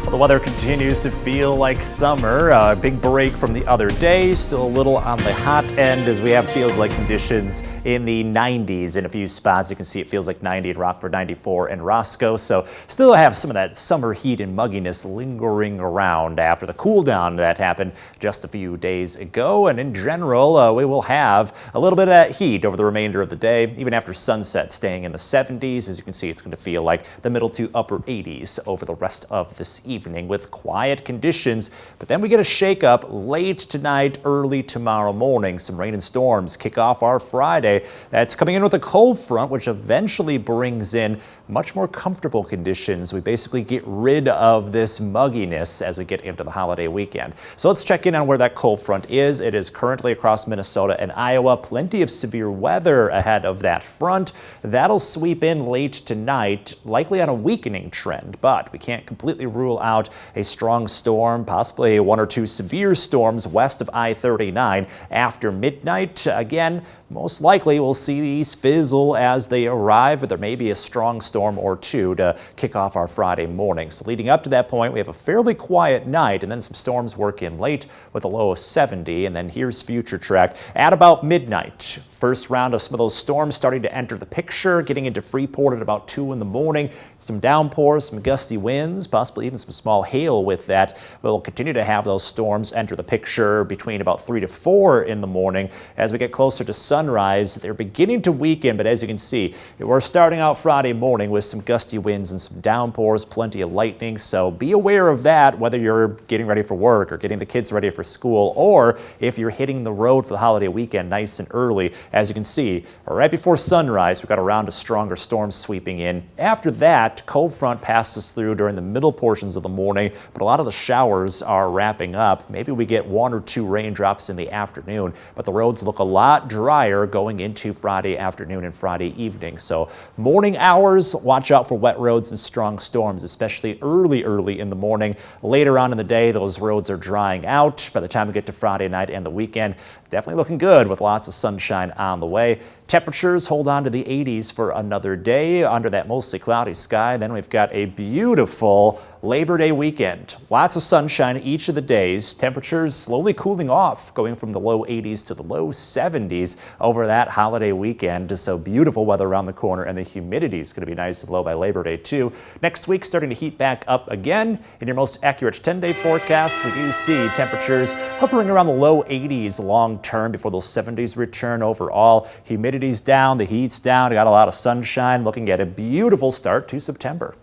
Well, the weather continues to feel like summer. A big break from the other day. Still a little on the hot end as we have feels like conditions in the 90s in a few spots. You can see it feels like 90 at Rockford, 94 in Roscoe. So still have some of that summer heat and mugginess lingering around after the cool down that happened just a few days ago. And in general, we will have a little bit of that heat over the remainder of the day, even after sunset, staying in the 70s. As you can see, it's going to feel like the middle to upper 80s over the rest of this evening with quiet conditions. But then we get a shakeup late tonight, early tomorrow morning. Some rain and storms kick off our Friday. That's coming in with a cold front, which eventually brings in much more comfortable conditions. We basically get rid of this mugginess as we get into the holiday weekend. So let's check in on where that cold front is. It is currently across Minnesota and Iowa. Plenty of severe weather ahead of that front. That'll sweep in late tonight, likely on a weakening trend, but we can't completely rule out a strong storm, possibly one or two severe storms west of I-39 after midnight. Again, most likely we'll see these fizzle as they arrive, but there may be a strong storm or two to kick off our Friday morning. So leading up to that point, we have a fairly quiet night and then some storms work in late with a low of 70. And then here's future track at about midnight. First round of some of those storms starting to enter the picture, getting into Freeport at about 2 in the morning. Some downpours, some gusty winds, possibly even some small hail with that. We'll continue to have those storms enter the picture between about 3 to 4 in the morning. As we get closer to sunrise, they're beginning to weaken, but as you can see, we're starting out Friday morning with some gusty winds and some downpours, plenty of lightning. So be aware of that, whether you're getting ready for work or getting the kids ready for school, or if you're hitting the road for the holiday weekend nice and early. As you can see, right before sunrise, we've got a round of stronger storms sweeping in. After that, cold front passes through during the middle portions of the morning, but a lot of the showers are wrapping up. Maybe we get 1 or 2 raindrops in the afternoon, but the roads look a lot drier going into Friday afternoon and Friday evening. So morning hours, watch out for wet roads and strong storms, especially early in the morning. Later on in the day, those roads are drying out. By the time we get to Friday night and the weekend, definitely looking good with lots of sunshine on the way. Temperatures hold on to the 80s for another day under that mostly cloudy sky. Then we've got a beautiful Labor Day weekend. Lots of sunshine each of the days. Temperatures slowly cooling off, going from the low 80s to the low 70s over that holiday weekend. So beautiful weather around the corner, and the humidity is going to be nice and low by Labor Day too. Next week starting to heat back up again. In your most accurate 10-day forecast, we do see temperatures hovering around the low 80s long term before those 70s return overall. Humidity's down, the heat's down, got a lot of sunshine, looking at a beautiful start to September.